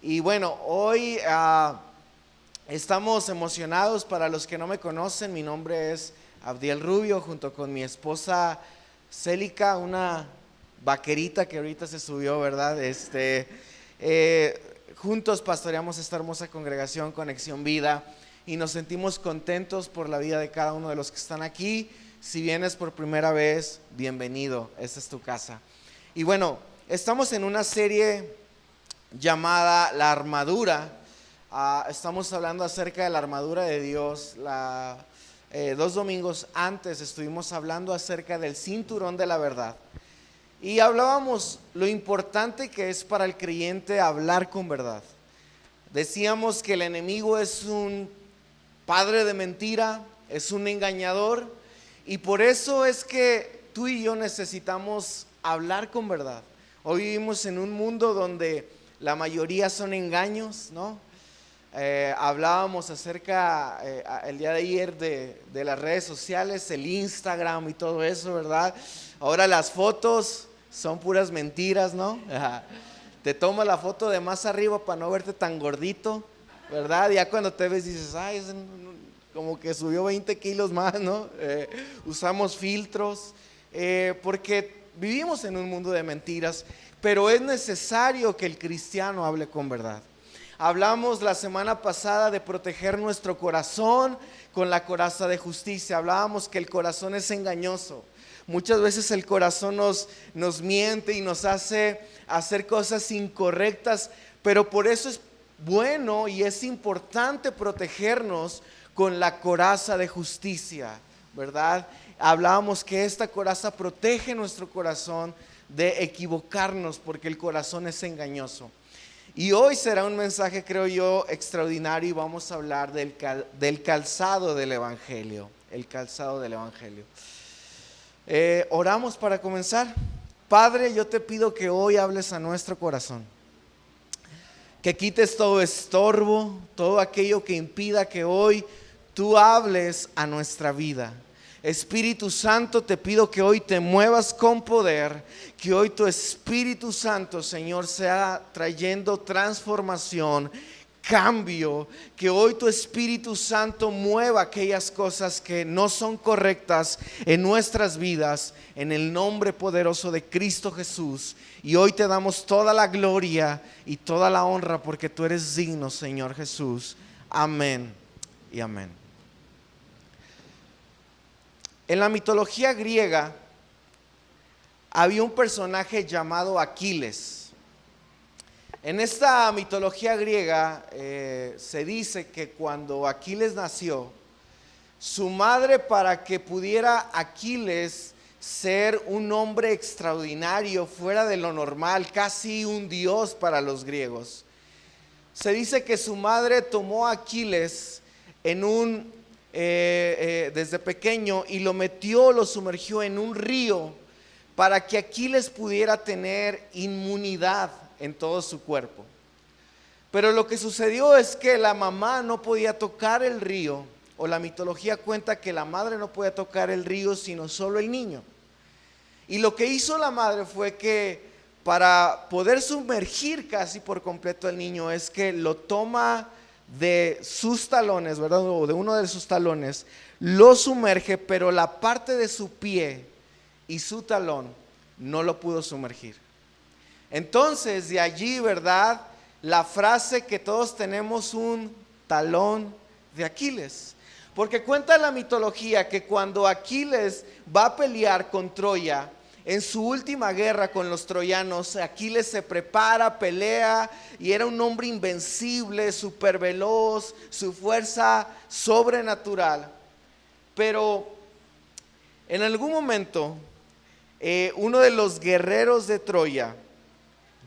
Y bueno, hoy estamos emocionados. Para los que no me conocen, mi nombre es Abdiel Rubio, junto con mi esposa Célica, una vaquerita que ahorita se subió, ¿verdad? Juntos pastoreamos esta hermosa congregación Conexión Vida y nos sentimos contentos por la vida de cada uno de los que están aquí. Si vienes por primera vez, bienvenido, esta es tu casa. Y bueno, estamos en una serie llamada La Armadura. Estamos hablando acerca de la armadura de Dios. 2 domingos antes estuvimos hablando acerca del cinturón de la verdad. Y hablábamos lo importante que es para el creyente hablar con verdad. Decíamos que el enemigo es un padre de mentira, es un engañador, y por eso es que tú y yo necesitamos hablar con verdad. Hoy vivimos en un mundo donde la mayoría son engaños, ¿no? Hablábamos acerca el día de ayer de las redes sociales, el Instagram y todo eso, ¿verdad? Ahora las fotos son puras mentiras, ¿no? Te tomas la foto de más arriba para no verte tan gordito, ¿verdad? Ya cuando te ves dices, ay, como que subió 20 kilos más, ¿no? Usamos filtros, porque vivimos en un mundo de mentiras, pero es necesario que el cristiano hable con verdad. Hablamos la semana pasada de proteger nuestro corazón con la coraza de justicia. Hablábamos que el corazón es engañoso. Muchas veces el corazón nos miente y nos hace hacer cosas incorrectas, pero por eso es bueno y es importante protegernos con la coraza de justicia, ¿verdad? Hablábamos que esta coraza protege nuestro corazón de equivocarnos porque el corazón es engañoso. Y hoy será un mensaje, creo yo, extraordinario, y vamos a hablar del calzado del Evangelio. El calzado del Evangelio. Oramos para comenzar. Padre, yo te pido que hoy hables a nuestro corazón, que quites todo estorbo, todo aquello que impida que hoy tú hables a nuestra vida. Espíritu Santo, te pido que hoy te muevas con poder, que hoy tu Espíritu Santo, Señor, sea trayendo transformación, cambio, que hoy tu Espíritu Santo mueva aquellas cosas que no son correctas en nuestras vidas, en el nombre poderoso de Cristo Jesús. Y hoy te damos toda la gloria y toda la honra porque tú eres digno, Señor Jesús. Amén y amén. En la mitología griega había un personaje llamado Aquiles. En esta mitología griega se dice que cuando Aquiles nació, su madre, para que pudiera Aquiles ser un hombre extraordinario, fuera de lo normal, casi un dios para los griegos, se dice que su madre tomó a Aquiles desde pequeño y lo sumergió en un río para que Aquiles pudiera tener inmunidad en todo su cuerpo. Pero lo que sucedió es que la mamá no podía tocar el río, o la mitología cuenta que la madre no podía tocar el río sino solo el niño. Y lo que hizo la madre fue que para poder sumergir casi por completo al niño es que lo toma de sus talones, ¿verdad? O de uno de sus talones, lo sumerge, pero la parte de su pie y su talón no lo pudo sumergir. Entonces de allí, ¿verdad?, la frase que todos tenemos, un talón de Aquiles. Porque cuenta la mitología que cuando Aquiles va a pelear con Troya, en su última guerra con los troyanos, Aquiles se prepara, pelea, y era un hombre invencible, súper veloz, su fuerza sobrenatural. Pero en algún momento, uno de los guerreros de Troya,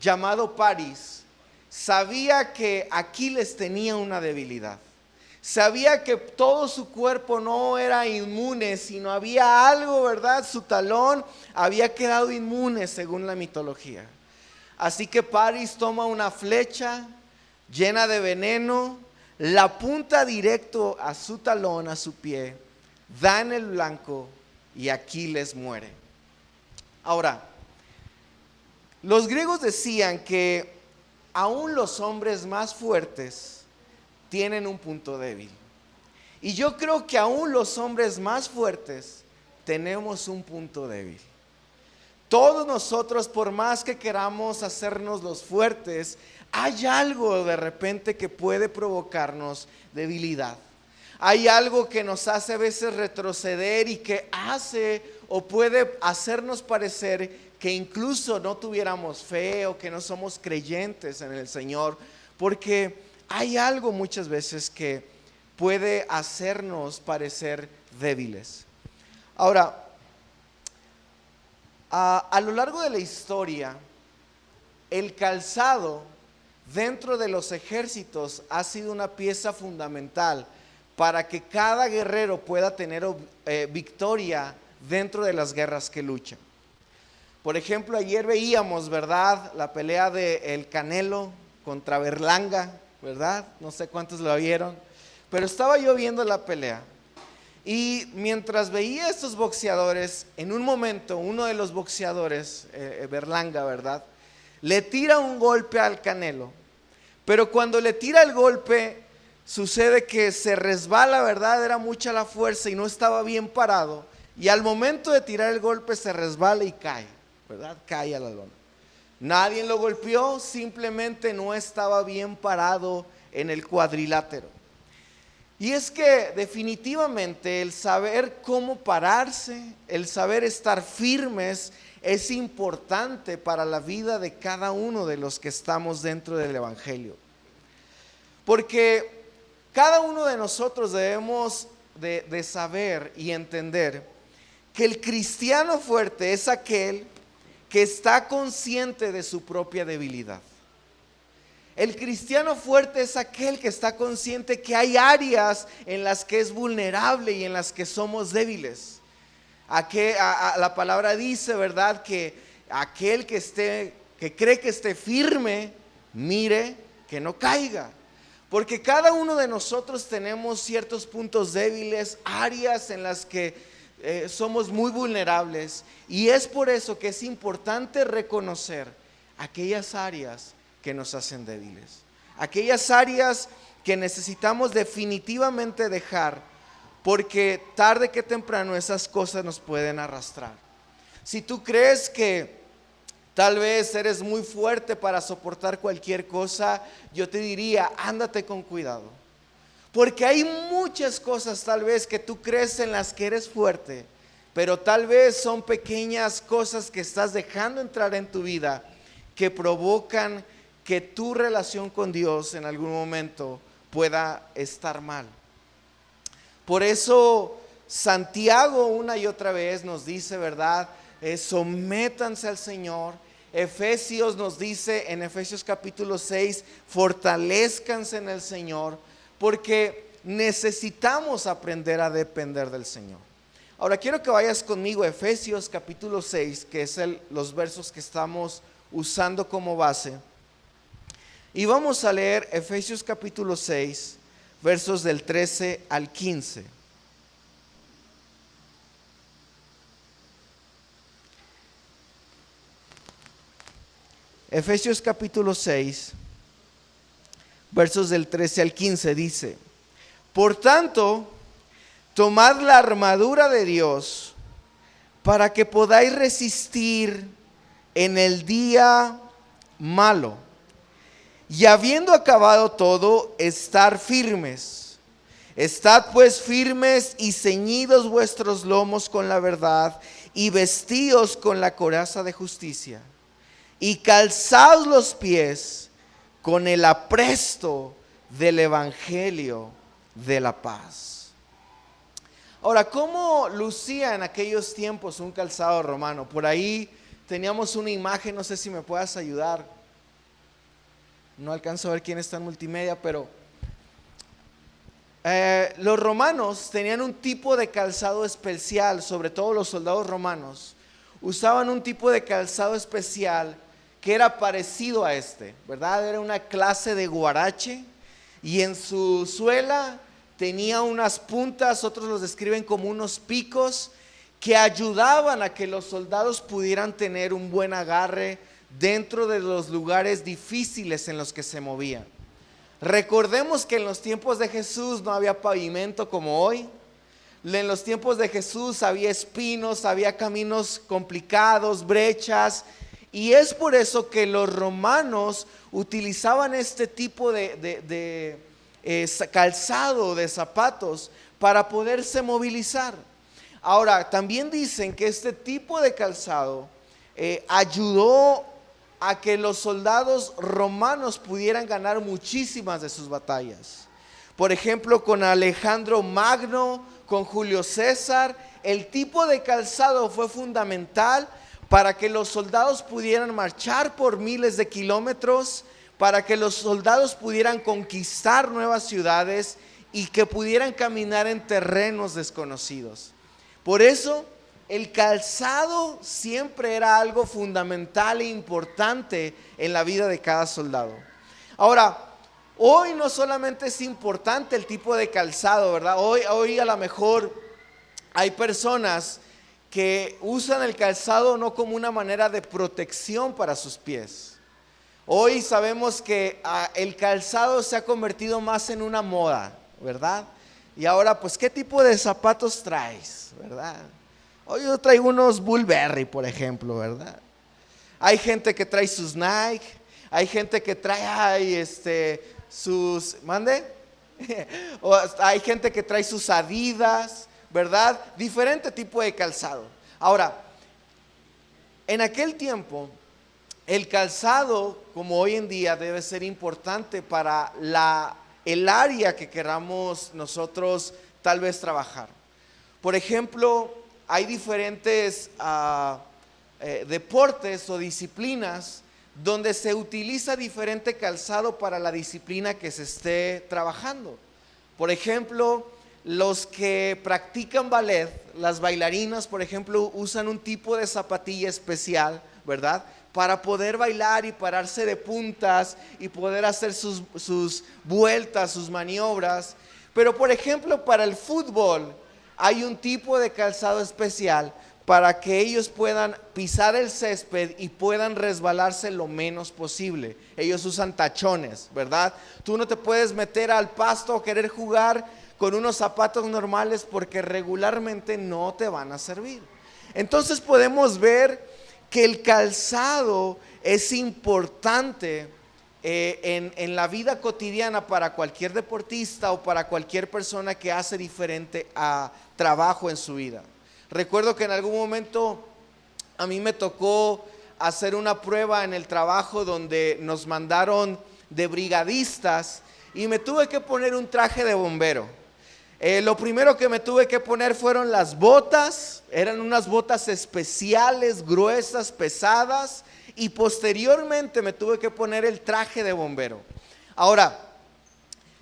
llamado París, sabía que Aquiles tenía una debilidad. Sabía que todo su cuerpo no era inmune, sino había algo, ¿verdad? Su talón había quedado inmune según la mitología. Así que París toma una flecha llena de veneno, la apunta directo a su talón, a su pie, da en el blanco y Aquiles muere. Ahora, los griegos decían que aún los hombres más fuertes tienen un punto débil. Y yo creo que aún los hombres más fuertes tenemos un punto débil. Todos nosotros, por más que queramos hacernos los fuertes, hay algo de repente que puede provocarnos debilidad. Hay algo que nos hace a veces retroceder y que hace o puede hacernos parecer que incluso no tuviéramos fe o que no somos creyentes en el Señor, porque hay algo muchas veces que puede hacernos parecer débiles. Ahora, a lo largo de la historia, el calzado dentro de los ejércitos ha sido una pieza fundamental para que cada guerrero pueda tener victoria dentro de las guerras que luchan. Por ejemplo, ayer veíamos, ¿verdad?, la pelea de El Canelo contra Berlanga, ¿verdad? No sé cuántos lo vieron, pero estaba yo viendo la pelea. Y mientras veía a estos boxeadores, en un momento uno de los boxeadores, Berlanga, ¿verdad?, le tira un golpe al Canelo. Pero cuando le tira el golpe, sucede que se resbala, ¿verdad? Era mucha la fuerza y no estaba bien parado. Y al momento de tirar el golpe se resbala y cae, ¿verdad? Cae a la lona. Nadie lo golpeó, simplemente no estaba bien parado en el cuadrilátero. Y es que definitivamente el saber cómo pararse, el saber estar firmes es importante para la vida de cada uno de los que estamos dentro del Evangelio. Porque cada uno de nosotros debemos de saber y entender que el cristiano fuerte es aquel que está consciente de su propia debilidad. El cristiano fuerte es aquel que está consciente que hay áreas en las que es vulnerable y en las que somos débiles. La palabra dice, ¿verdad?, que aquel que cree que esté firme, mire que no caiga. Porque cada uno de nosotros tenemos ciertos puntos débiles, áreas en las que somos muy vulnerables. Y es por eso que es importante reconocer aquellas áreas que nos hacen débiles, aquellas áreas que necesitamos definitivamente dejar, porque tarde que temprano esas cosas nos pueden arrastrar. Si tú crees que tal vez eres muy fuerte para soportar cualquier cosa, yo te diría, ándate con cuidado, porque hay muchas cosas tal vez que tú crees en las que eres fuerte, pero tal vez son pequeñas cosas que estás dejando entrar en tu vida que provocan que tu relación con Dios en algún momento pueda estar mal. Por eso Santiago una y otra vez nos dice, ¿verdad?, sométanse al Señor. Efesios nos dice en Efesios capítulo 6, fortalezcanse en el Señor, porque necesitamos aprender a depender del Señor. Ahora quiero que vayas conmigo a Efesios capítulo 6, que es los versos que estamos usando como base. Y vamos a leer Efesios capítulo 6, versos del 13 al 15. Efesios capítulo 6, versos del 13 al 15 dice: por tanto, tomad la armadura de Dios para que podáis resistir en el día malo. Y habiendo acabado todo, estar firmes. Estad pues firmes y ceñidos vuestros lomos con la verdad, y vestíos con la coraza de justicia, y calzaos los pies con el apresto del evangelio de la paz. Ahora, ¿cómo lucía en aquellos tiempos un calzado romano? Por ahí teníamos una imagen, no sé si me puedas ayudar. No alcanzo a ver quién está en multimedia, pero los romanos tenían un tipo de calzado especial, sobre todo los soldados romanos. Usaban un tipo de calzado especial que era parecido a ¿verdad? Era una clase de guarache y en su suela tenía unas puntas, otros los describen como unos picos, que ayudaban a que los soldados pudieran tener un buen agarre dentro de los lugares difíciles en los que se movían. Recordemos que en los tiempos de Jesús no había pavimento como hoy. En los tiempos de Jesús había espinos, había caminos complicados, brechas, y es por eso que los romanos utilizaban este tipo de calzado, de zapatos, para poderse movilizar. Ahora, también dicen que este tipo de calzado ayudó a que los soldados romanos pudieran ganar muchísimas de sus batallas. Por ejemplo, con Alejandro Magno, con Julio César, el tipo de calzado fue fundamental para que los soldados pudieran marchar por miles de kilómetros, para que los soldados pudieran conquistar nuevas ciudades y que pudieran caminar en terrenos desconocidos. Por eso, el calzado siempre era algo fundamental e importante en la vida de cada soldado. Ahora, hoy no solamente es importante el tipo de calzado, ¿verdad? Hoy a lo mejor hay personas que usan el calzado no como una manera de protección para sus pies. Hoy sabemos que el calzado se ha convertido más en una moda, ¿verdad? Y ahora, pues, ¿qué tipo de zapatos traes, verdad? Hoy yo traigo unos Burberry, por ejemplo, ¿verdad? Hay gente que trae sus Nike, hay gente que trae sus, ¿mande? O hay gente que trae sus Adidas, ¿verdad? Diferente tipo de calzado. Ahora, en aquel tiempo, el calzado, como hoy en día, debe ser importante para el área que queramos nosotros tal vez trabajar. Por ejemplo, hay diferentes deportes o disciplinas donde se utiliza diferente calzado para la disciplina que se esté trabajando. Por ejemplo, los que practican ballet, las bailarinas, por ejemplo, usan un tipo de zapatilla especial, ¿verdad? Para poder bailar y pararse de puntas y poder hacer sus vueltas, sus maniobras. Pero, por ejemplo, para el fútbol hay un tipo de calzado especial para que ellos puedan pisar el césped y puedan resbalarse lo menos posible. Ellos usan tachones, ¿verdad? Tú no te puedes meter al pasto o querer jugar con unos zapatos normales porque regularmente no te van a servir. Entonces podemos ver que el calzado es importante en la vida cotidiana para cualquier deportista o para cualquier persona que hace diferente trabajo en su vida. Recuerdo que en algún momento a mí me tocó hacer una prueba en el trabajo donde nos mandaron de brigadistas y me tuve que poner un traje de bombero. Lo primero que me tuve que poner fueron las botas, eran unas botas especiales, gruesas, pesadas, y posteriormente me tuve que poner el traje de bombero. Ahora,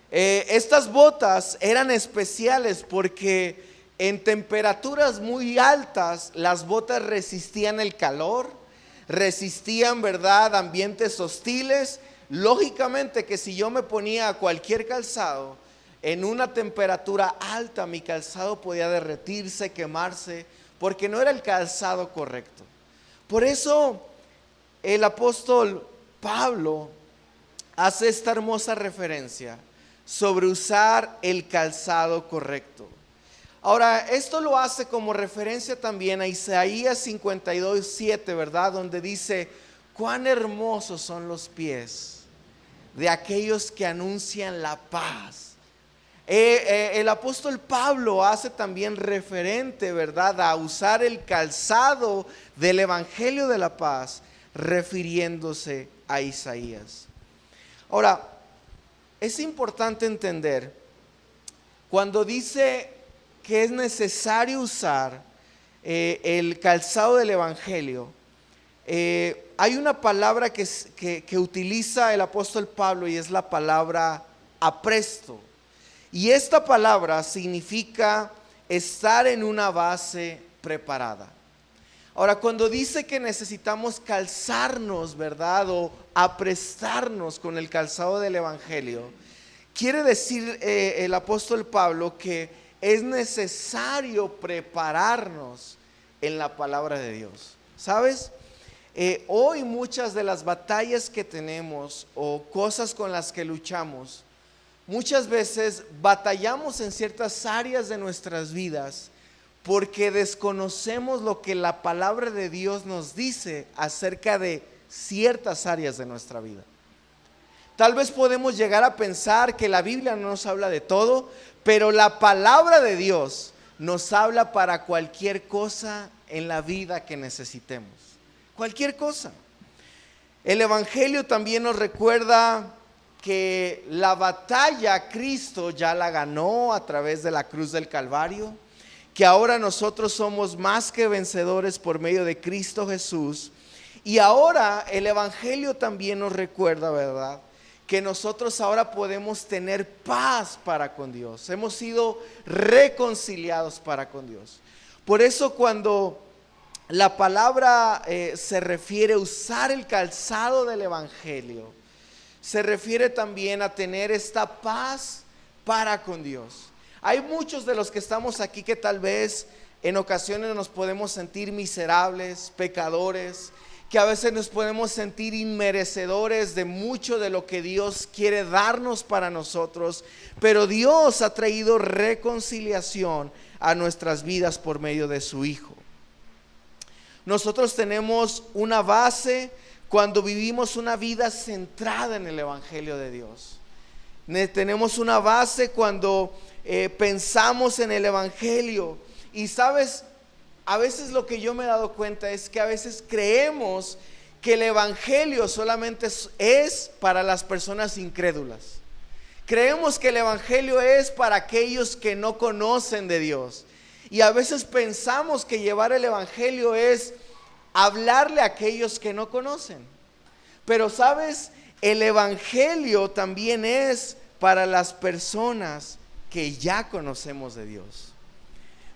estas botas eran especiales porque en temperaturas muy altas las botas resistían el calor, resistían, ¿verdad?, ambientes hostiles. Lógicamente que si yo me ponía cualquier calzado en una temperatura alta, mi calzado podía derretirse, quemarse, porque no era el calzado correcto. Por eso el apóstol Pablo hace esta hermosa referencia sobre usar el calzado correcto. Ahora, esto lo hace como referencia también a Isaías 52:7, ¿verdad? Donde dice: cuán hermosos son los pies de aquellos que anuncian la paz. El apóstol Pablo hace también referente, ¿verdad?, a usar el calzado del evangelio de la paz, refiriéndose a Isaías. Ahora, es importante entender, cuando dice que es necesario usar el calzado del evangelio, hay una palabra que utiliza el apóstol Pablo y es la palabra apresto. Y esta palabra significa estar en una base preparada. Ahora, cuando dice que necesitamos calzarnos, ¿verdad?, o aprestarnos con el calzado del evangelio, quiere decir el apóstol Pablo que es necesario prepararnos en la palabra de Dios. ¿Sabes? hoy muchas de las batallas que tenemos o cosas con las que luchamos, muchas veces batallamos en ciertas áreas de nuestras vidas porque desconocemos lo que la palabra de Dios nos dice acerca de ciertas áreas de nuestra vida. Tal vez podemos llegar a pensar que la Biblia no nos habla de todo, pero la palabra de Dios nos habla para cualquier cosa en la vida que necesitemos. Cualquier cosa. El Evangelio también nos recuerda que la batalla Cristo ya la ganó a través de la cruz del Calvario, que ahora nosotros somos más que vencedores por medio de Cristo Jesús. Y ahora el Evangelio también nos recuerda, ¿verdad?, que nosotros ahora podemos tener paz para con Dios. Hemos sido reconciliados para con Dios. Por eso cuando la palabra se refiere a usar el calzado del Evangelio, se refiere también a tener esta paz para con Dios. Hay muchos de los que estamos aquí que tal vez en ocasiones nos podemos sentir miserables, pecadores, que a veces nos podemos sentir inmerecedores de mucho de lo que Dios quiere darnos para nosotros, pero Dios ha traído reconciliación a nuestras vidas por medio de su Hijo. Nosotros tenemos una base cuando vivimos una vida centrada en el Evangelio de Dios. Tenemos una base cuando pensamos en el Evangelio. Y sabes, a veces lo que yo me he dado cuenta es que a veces creemos que el Evangelio solamente es para las personas incrédulas. Creemos que el Evangelio es para aquellos que no conocen de Dios. Y a veces pensamos que llevar el Evangelio es hablarle a aquellos que no conocen. Pero sabes, el Evangelio también es para las personas que ya conocemos de Dios.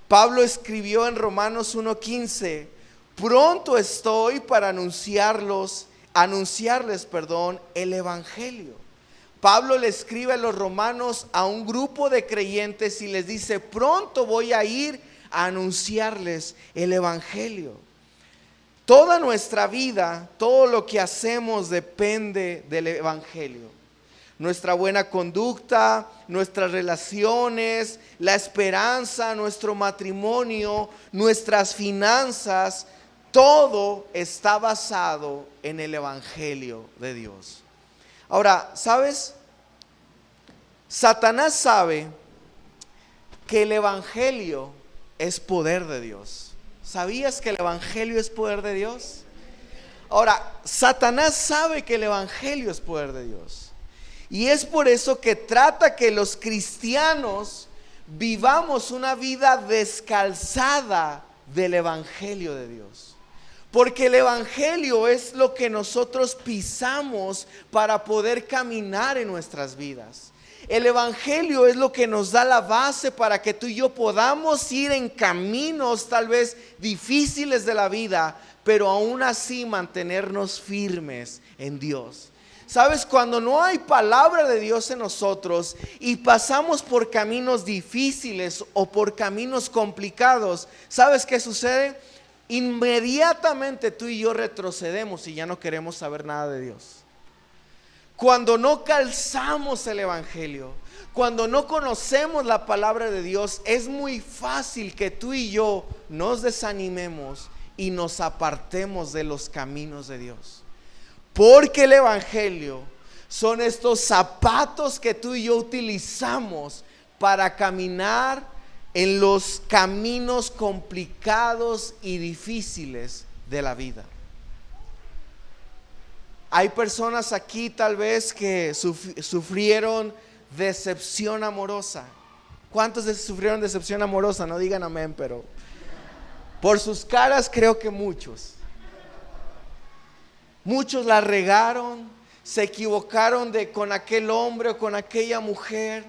Pablo escribió en Romanos 1:15: pronto estoy para anunciarles, el Evangelio. Pablo le escribe a los romanos a un grupo de creyentes y les dice: pronto voy a ir a anunciarles el Evangelio. Toda nuestra vida, todo lo que hacemos depende del Evangelio. Nuestra buena conducta, nuestras relaciones, la esperanza, nuestro matrimonio, nuestras finanzas, todo está basado en el Evangelio de Dios. Ahora, ¿sabes? Satanás sabe que el Evangelio es poder de Dios. ¿Sabías que el Evangelio es poder de Dios? Ahora, Satanás sabe que el Evangelio es poder de Dios. Y es por eso que trata que los cristianos vivamos una vida descalzada del Evangelio de Dios. Porque el Evangelio es lo que nosotros pisamos para poder caminar en nuestras vidas. El Evangelio es lo que nos da la base para que tú y yo podamos ir en caminos tal vez difíciles de la vida, pero aún así mantenernos firmes en Dios. Sabes, cuando no hay palabra de Dios en nosotros y pasamos por caminos difíciles o por caminos complicados, ¿sabes qué sucede? Inmediatamente tú y yo retrocedemos y ya no queremos saber nada de Dios. Cuando no calzamos el Evangelio, cuando no conocemos la palabra de Dios, es muy fácil que tú y yo nos desanimemos y nos apartemos de los caminos de Dios. Porque el Evangelio son estos zapatos que tú y yo utilizamos para caminar en los caminos complicados y difíciles de la vida. Hay personas aquí tal vez que sufrieron decepción amorosa. ¿Cuántos sufrieron decepción amorosa? No digan amén, pero por sus caras creo que muchos. Muchos la regaron, se equivocaron con aquel hombre o con aquella mujer.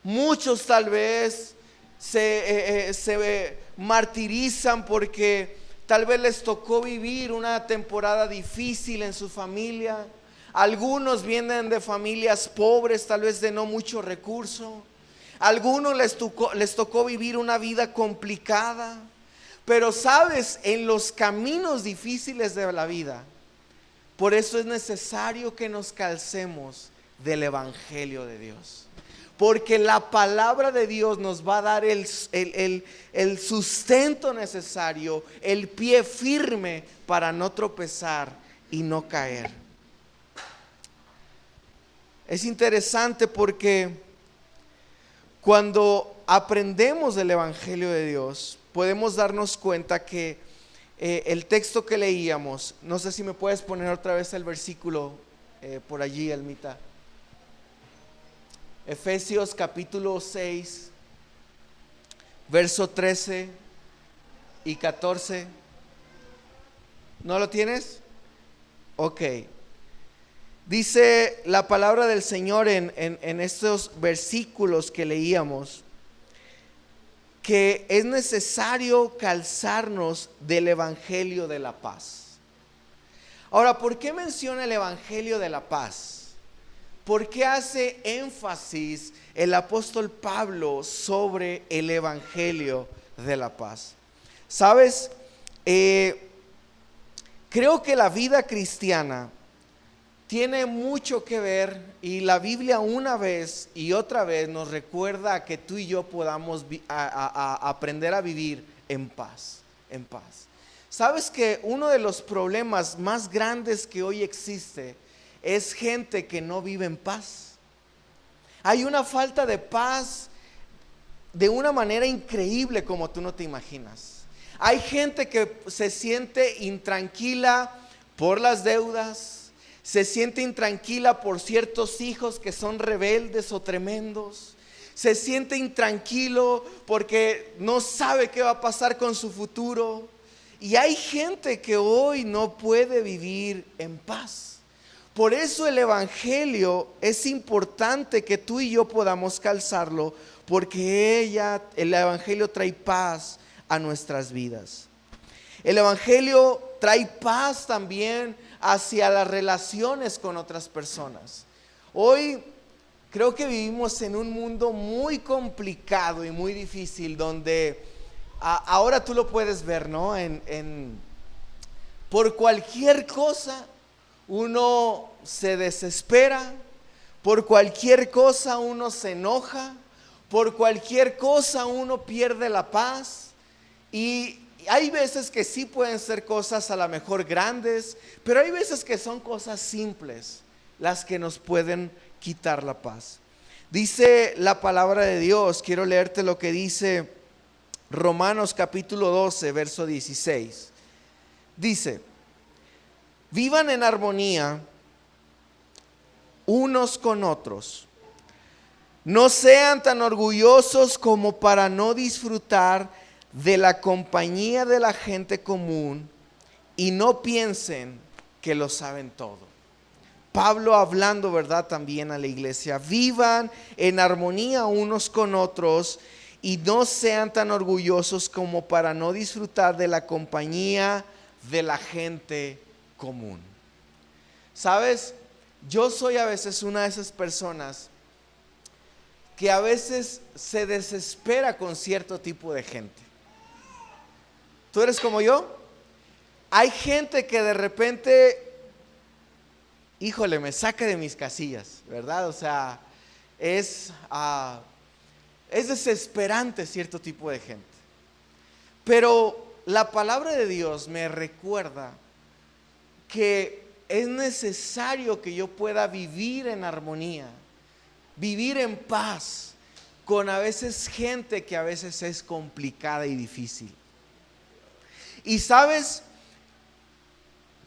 Muchos tal vez se martirizan porque tal vez les tocó vivir una temporada difícil en su familia. Algunos vienen de familias pobres, tal vez de no mucho recurso. Algunos les tocó vivir una vida complicada. Pero sabes, en los caminos difíciles de la vida, por eso es necesario que nos calcemos del Evangelio de Dios. Porque la palabra de Dios nos va a dar el sustento necesario, el pie firme para no tropezar y no caer. Es interesante porque cuando aprendemos del Evangelio de Dios, podemos darnos cuenta que el texto que leíamos, no sé si me puedes poner otra vez el versículo por allí, Almita. Efesios capítulo 6, verso 13 y 14. ¿No lo tienes? Ok. Dice la palabra del Señor en estos versículos que leíamos, que es necesario calzarnos del Evangelio de la paz. Ahora, ¿por qué menciona el Evangelio de la paz? ¿Por qué hace énfasis el apóstol Pablo sobre el Evangelio de la paz? ¿Sabes? Creo que la vida cristiana tiene mucho que ver, y la Biblia una vez y otra vez nos recuerda que tú y yo podamos aprender a vivir en paz, en paz. ¿Sabes que uno de los problemas más grandes que hoy existe es gente que no vive en paz? Hay una falta de paz de una manera increíble como tú no te imaginas. Hay gente que se siente intranquila por las deudas, se siente intranquila por ciertos hijos que son rebeldes o tremendos, se siente intranquilo porque no sabe qué va a pasar con su futuro. Y hay gente que hoy no puede vivir en paz. Por eso el Evangelio es importante que tú y yo podamos calzarlo, porque el Evangelio trae paz a nuestras vidas. El Evangelio trae paz también hacia las relaciones con otras personas. Hoy creo que vivimos en un mundo muy complicado y muy difícil, donde ahora tú lo puedes ver, ¿no? Por cualquier cosa uno se desespera, por cualquier cosa uno se enoja, por cualquier cosa uno pierde la paz. Y hay veces que sí pueden ser cosas a lo mejor grandes, pero hay veces que son cosas simples las que nos pueden quitar la paz. Dice la palabra de Dios, quiero leerte lo que dice Romanos capítulo 12, verso 16. Dice: vivan en armonía unos con otros. No sean tan orgullosos como para no disfrutar de la compañía de la gente común, y no piensen que lo saben todo. Pablo hablando, ¿verdad?, también a la iglesia. Vivan en armonía unos con otros y no sean tan orgullosos como para no disfrutar de la compañía de la gente común. ¿Sabes? Yo soy a veces una de esas personas que a veces se desespera con cierto tipo de gente. ¿Tú eres como yo? Hay gente que de repente, híjole, me saca de mis casillas, ¿verdad? O sea, es desesperante cierto tipo de gente. Pero la palabra de Dios me recuerda que es necesario que yo pueda vivir en armonía, vivir en paz con a veces gente que a veces es complicada y difícil. Y sabes,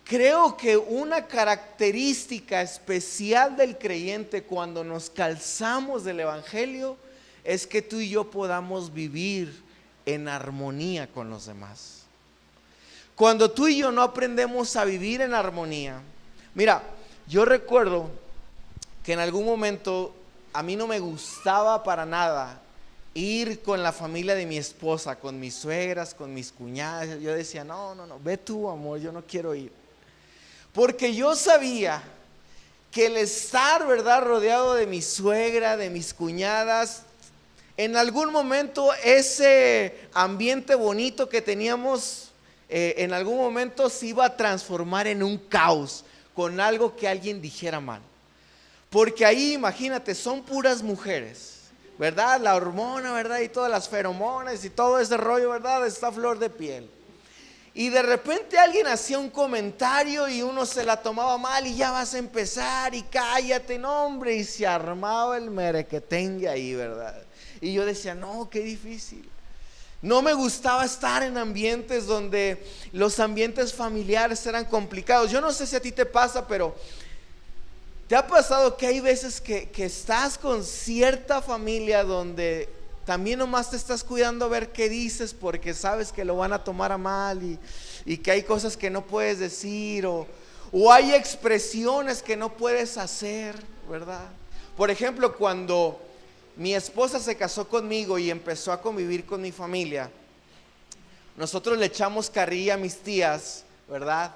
creo que una característica especial del creyente cuando nos calzamos del Evangelio es que tú y yo podamos vivir en armonía con los demás. Cuando tú y yo no aprendemos a vivir en armonía, mira, yo recuerdo que en algún momento a mí no me gustaba para nada ir con la familia de mi esposa, con mis suegras, con mis cuñadas. Yo decía, no, ve tú, amor, yo no quiero ir. Porque yo sabía que el estar, ¿verdad?, rodeado de mi suegra, de mis cuñadas, En algún momento ese ambiente bonito que teníamos, en algún momento se iba a transformar en un caos con algo que alguien dijera mal. Porque ahí, imagínate, son puras mujeres, ¿verdad? La hormona, ¿verdad? Y todas las feromonas y todo ese rollo, ¿verdad? Está a flor de piel. Y de repente alguien hacía un comentario y uno se la tomaba mal y ya vas a empezar y cállate, no hombre, y se armaba el merequetengue ahí, ¿verdad? Y yo decía, no, qué difícil. No me gustaba estar en ambientes donde los ambientes familiares eran complicados. Yo no sé si a ti te pasa, pero ¿te ha pasado que hay veces que estás con cierta familia donde también nomás te estás cuidando a ver qué dices porque sabes que lo van a tomar a mal y que hay cosas que no puedes decir o hay expresiones que no puedes hacer, ¿verdad? Por ejemplo, cuando mi esposa se casó conmigo y empezó a convivir con mi familia, nosotros le echamos carrilla a mis tías, ¿verdad?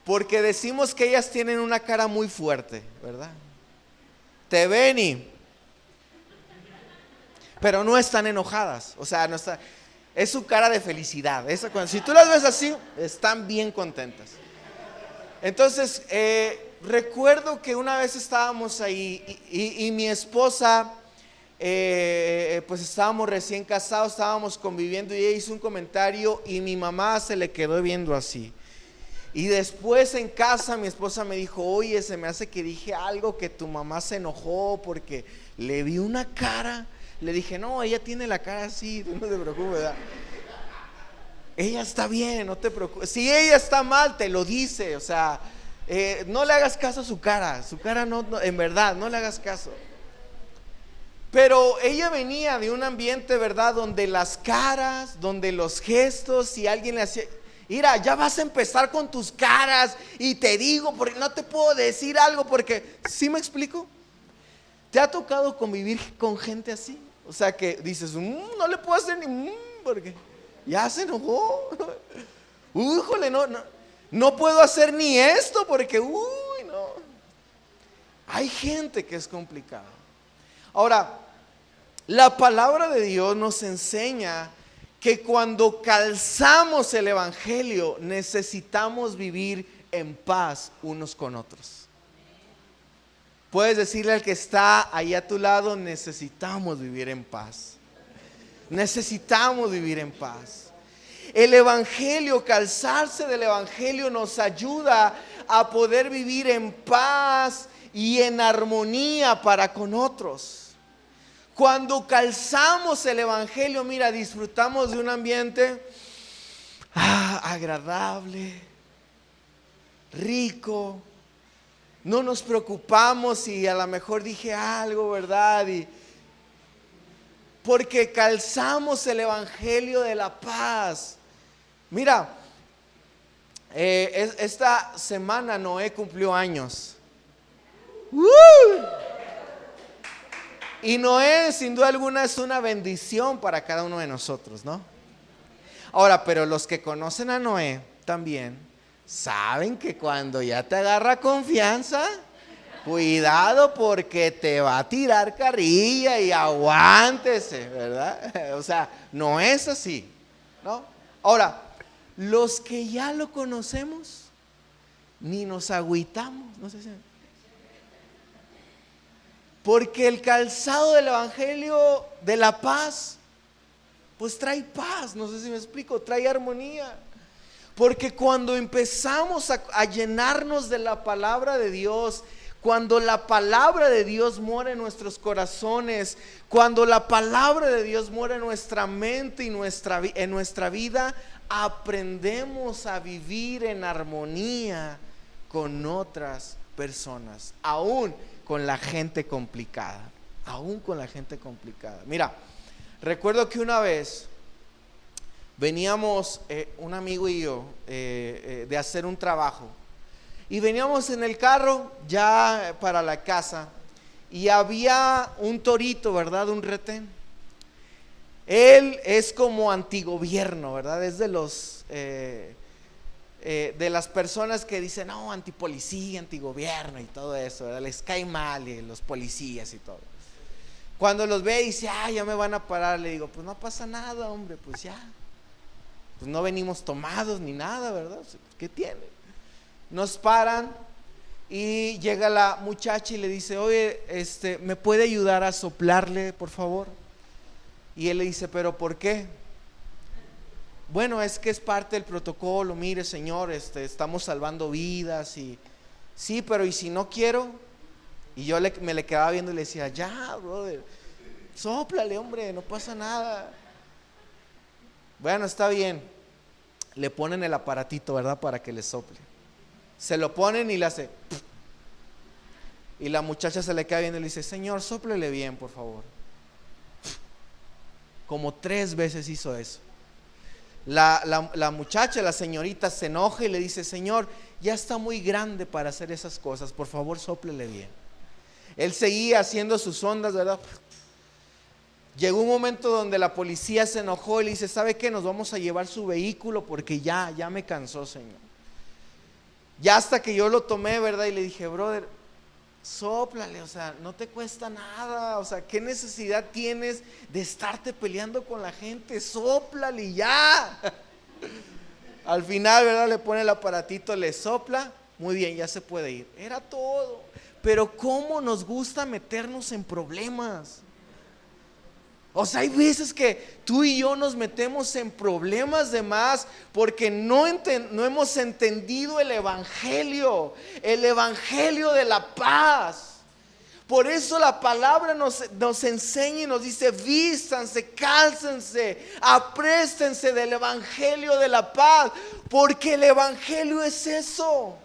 Porque decimos que ellas tienen una cara muy fuerte, ¿verdad? Te ven pero no están enojadas, o sea, no está, es su cara de felicidad. Si tú las ves así, están bien contentas. Entonces, recuerdo que una vez estábamos ahí y mi esposa, pues estábamos recién casados, estábamos conviviendo y ella hizo un comentario y mi mamá se le quedó viendo así. Y después en casa mi esposa me dijo, oye, se me hace que dije algo que tu mamá se enojó porque le vi una cara. Le dije, no, ella tiene la cara así, no te preocupes, ¿verdad? Ella está bien, no te preocupes. Si ella está mal, te lo dice, o sea, no le hagas caso a su cara no, en verdad, no le hagas caso. Pero ella venía de un ambiente, ¿verdad? Donde las caras, donde los gestos, si alguien le hacía, mira, ya vas a empezar con tus caras y te digo, porque no te puedo decir algo, porque, ¿sí me explico? ¿Te ha tocado convivir con gente así? O sea que dices, no le puedo hacer ni porque ya se enojó. Híjole, no puedo hacer ni esto porque, no. Hay gente que es complicada. Ahora, la palabra de Dios nos enseña que cuando calzamos el evangelio necesitamos vivir en paz unos con otros. Puedes decirle al que está ahí a tu lado, necesitamos vivir en paz. Necesitamos vivir en paz. El evangelio, calzarse del evangelio nos ayuda a poder vivir en paz y en armonía para con otros. Cuando calzamos el evangelio, mira, disfrutamos de un ambiente agradable, rico. No nos preocupamos si a lo mejor dije algo, ¿verdad? Porque calzamos el evangelio de la paz. Mira, esta semana Noé cumplió años. Y Noé, sin duda alguna, es una bendición para cada uno de nosotros, ¿no? Ahora, pero los que conocen a Noé también saben que cuando ya te agarra confianza, cuidado porque te va a tirar carrilla y aguántese, ¿verdad? O sea, no es así, ¿no? Ahora, los que ya lo conocemos, ni nos agüitamos, no sé si... Porque el calzado del evangelio de la paz, pues trae paz, no sé si me explico, trae armonía. Porque cuando empezamos a llenarnos de la palabra de Dios, cuando la palabra de Dios mora en nuestros corazones, cuando la palabra de Dios mora en nuestra mente y en nuestra vida, aprendemos a vivir en armonía con otras personas, aún con la gente complicada, aún con la gente complicada. Mira, recuerdo que una vez veníamos un amigo y yo de hacer un trabajo y veníamos en el carro ya para la casa y había un torito, ¿verdad? Un retén. Él es como antigobierno, ¿verdad? Es de los de las personas que dicen, no, antipolicía, antigobierno y todo eso, ¿verdad? Les cae mal y los policías y todo. Cuando los ve y dice, ya me van a parar, le digo, pues no pasa nada, hombre, pues ya. Pues no venimos tomados ni nada, ¿verdad? ¿Qué tiene? Nos paran y llega la muchacha y le dice, oye, ¿me puede ayudar a soplarle, por favor? Y él le dice, ¿pero por qué? Bueno, es que es parte del protocolo, mire señor, estamos salvando vidas y sí, pero ¿y si no quiero? Y yo me le quedaba viendo y le decía, ya, brother, sóplale, hombre, no pasa nada. Bueno, está bien. Le ponen el aparatito, ¿verdad? Para que le sople. Se lo ponen y le hace. Y la muchacha se le queda viendo y le dice, señor, sóplele bien, por favor. Como 3 veces hizo eso. La muchacha, la señorita, se enoja y le dice, señor, ya está muy grande para hacer esas cosas, por favor, sóplele bien. Él seguía haciendo sus ondas, ¿verdad? Llegó un momento donde la policía se enojó y le dice, ¿sabe qué? Nos vamos a llevar su vehículo porque ya me cansó, señor. Ya hasta que yo lo tomé, ¿verdad? Y le dije, brother, sóplale, o sea, no te cuesta nada, o sea, ¿qué necesidad tienes de estarte peleando con la gente? Sóplale y ya. Al final, ¿verdad? Le pone el aparatito, le sopla, muy bien, ya se puede ir. Era todo. Pero ¿cómo nos gusta meternos en problemas? O sea, hay veces que tú y yo nos metemos en problemas de más porque no hemos entendido el evangelio de la paz. Por eso la palabra nos enseña y nos dice, vístanse, cálcense, apréstense del evangelio de la paz, porque el evangelio es eso.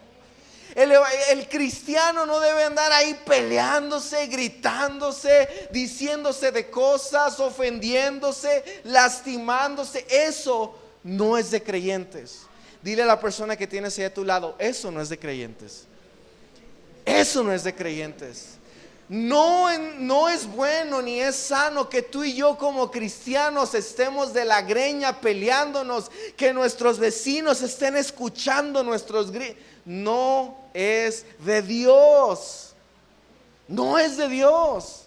El cristiano no debe andar ahí peleándose, gritándose, diciéndose de cosas, ofendiéndose, lastimándose. Eso no es de creyentes. Dile a la persona que tienes ahí a tu lado, eso no es de creyentes. Eso no es de creyentes. No es bueno ni es sano que tú y yo como cristianos estemos de la greña peleándonos, que nuestros vecinos estén escuchando nuestros gritos. No es de Dios. No es de Dios.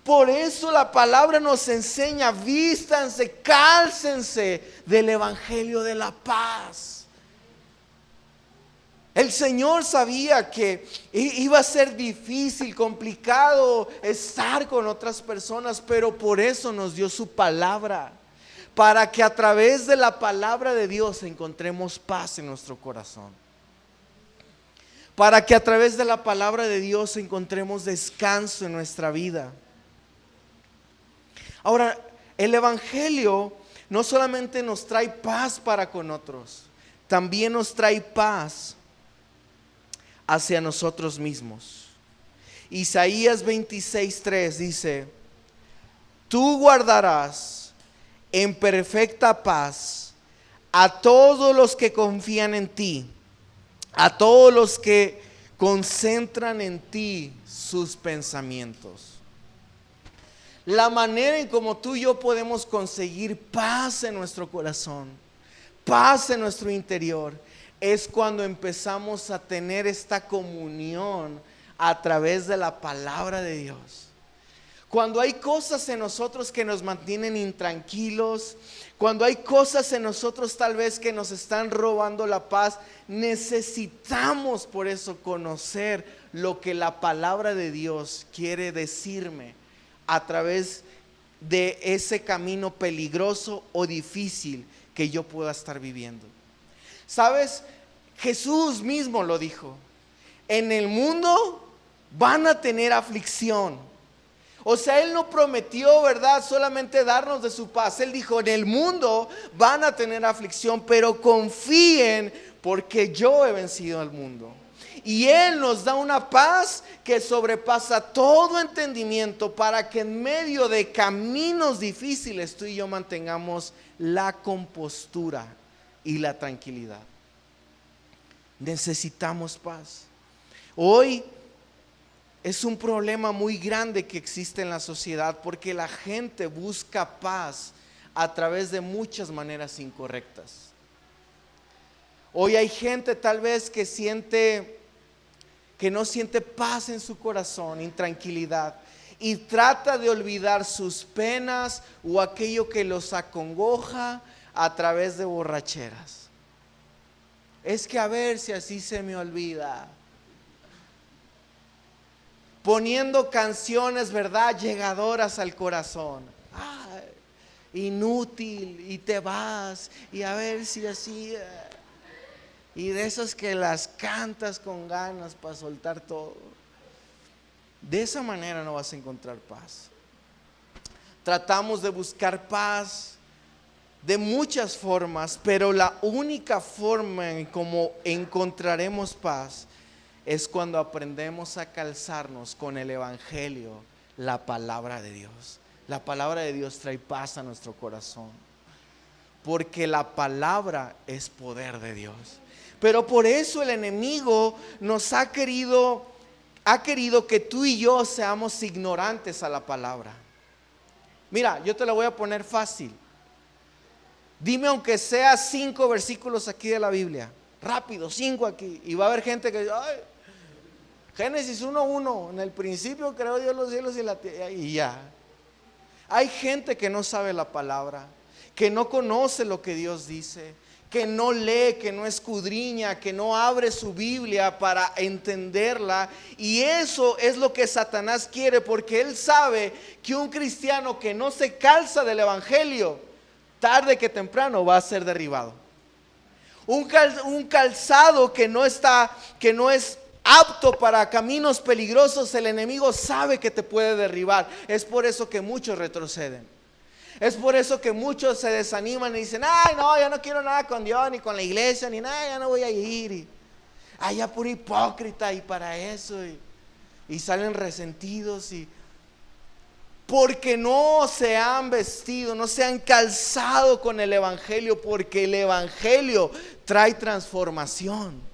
Por eso la palabra nos enseña, vístanse, cálcense del evangelio de la paz. El Señor sabía que iba a ser difícil, complicado estar con otras personas, pero por eso nos dio su palabra, para que a través de la palabra de Dios encontremos paz en nuestro corazón, para que a través de la palabra de Dios encontremos descanso en nuestra vida. Ahora, el evangelio no solamente nos trae paz para con otros, también nos trae paz hacia nosotros mismos. Isaías 26:3 dice, tú guardarás en perfecta paz a todos los que confían en ti, a todos los que concentran en ti sus pensamientos. La manera en como tú y yo podemos conseguir paz en nuestro corazón, paz en nuestro interior, es cuando empezamos a tener esta comunión a través de la palabra de Dios. Cuando hay cosas en nosotros que nos mantienen intranquilos, cuando hay cosas en nosotros tal vez que nos están robando la paz, necesitamos por eso conocer lo que la palabra de Dios quiere decirme a través de ese camino peligroso o difícil que yo pueda estar viviendo. ¿Sabes? Jesús mismo lo dijo. En el mundo van a tener aflicción. O sea, Él no prometió, ¿verdad?, solamente darnos de su paz. Él dijo, en el mundo van a tener aflicción, pero confíen porque yo he vencido al mundo. Y Él nos da una paz que sobrepasa todo entendimiento, para que en medio de caminos difíciles tú y yo mantengamos la compostura y la tranquilidad. Necesitamos paz. Hoy es un problema muy grande que existe en la sociedad, porque la gente busca paz a través de muchas maneras incorrectas. Hoy hay gente tal vez que no siente paz en su corazón, intranquilidad, y trata de olvidar sus penas o aquello que los acongoja a través de borracheras. Es que a ver si así se me olvida. Poniendo canciones, ¿verdad?, llegadoras al corazón. Ay, inútil, y te vas, y a ver si así. Y de esas que las cantas con ganas para soltar todo. De esa manera no vas a encontrar paz. Tratamos de buscar paz de muchas formas, pero la única forma en cómo encontraremos paz es cuando aprendemos a calzarnos con el Evangelio, la palabra de Dios. La palabra de Dios trae paz a nuestro corazón, porque la palabra es poder de Dios. Pero por eso el enemigo nos ha querido que tú y yo seamos ignorantes a la palabra. Mira, yo te la voy a poner fácil. Dime aunque sea 5 versículos aquí de la Biblia. Rápido, 5 aquí. Y va a haber gente que dice, ay, Génesis 1:1, en el principio creó Dios los cielos y la tierra, y ya. Hay gente que no sabe la palabra, que no conoce lo que Dios dice, que no lee, que no escudriña, que no abre su Biblia para entenderla. Y eso es lo que Satanás quiere, porque él sabe que un cristiano que no se calza del Evangelio, tarde que temprano va a ser derribado. Un calzado que no es apto para caminos peligrosos, el enemigo sabe que te puede derribar. Es por eso que muchos retroceden. Es por eso que muchos se desaniman y dicen, ay no, yo no quiero nada con Dios, ni con la iglesia, ni nada, ya no voy a ir. Y, ay, ya puro hipócrita y para eso. Y salen resentidos porque no se han vestido, no se han calzado con el Evangelio, porque el Evangelio trae transformación.